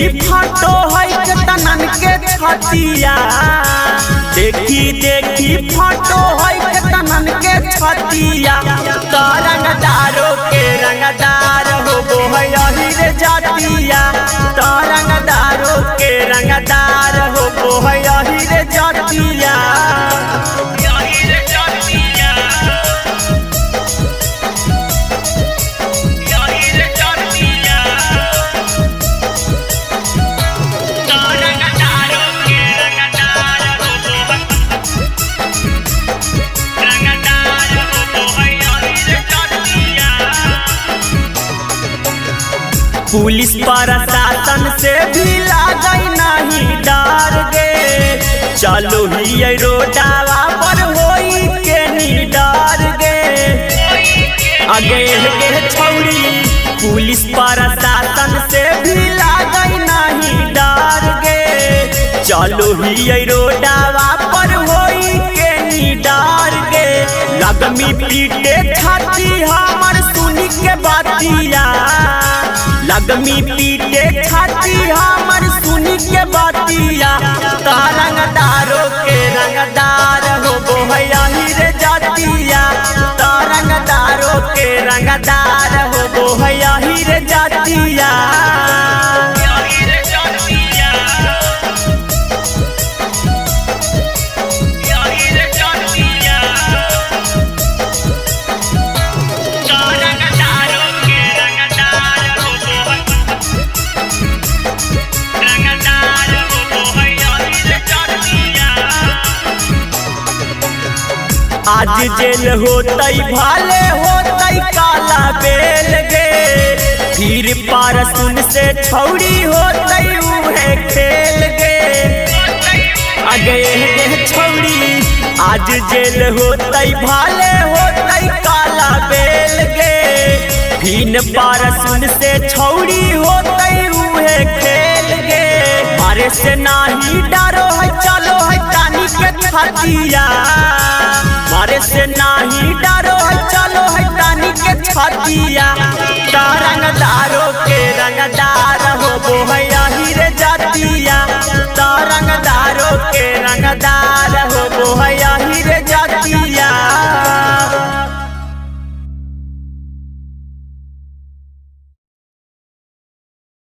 देखी फोटो है केतनन के छतिया, देखी देखी फोटो है केतनन के छतिया। तो रंगदारों के रंगदार हो गो है यही रे जातिया, तो रंगदारों के रंगदार हो गो है यही रे जातिया। पुलिस प्रशासन से भी लागई नहीं डर गे, चलो ही रोडावा पर होई के नी डर गे। आगे के छौड़ी पुलिस प्रशासन से भी लागई नहीं डर गे, चलो ही रोडावा पर होई के नी डर गे। लगमी पीटे छाती हमर सुनी के बातिया, लगमी पीटे छाती हमर सुनी के बातिया। तो रंगदारों के रंगदार हो गो है यही रे जातिया, तो रंगदारों के रंगदार हो गो है यही रे जातिया। आज जेल होतई भाले होतई काला बेल गे, फिर पारसुन से छौड़ी होतई उहे खेल गे। आगे के छौड़ी आज जेल होतई भाले होतई काला बेल गे, फिर पारसुन से छौड़ी होतई उहे खेल गे। मारे से नाही डरो है चलो है तानी के छतिया, मारे से नाही डरो है चलो है तानी के छतिया। तो रंगदारों के रंगदार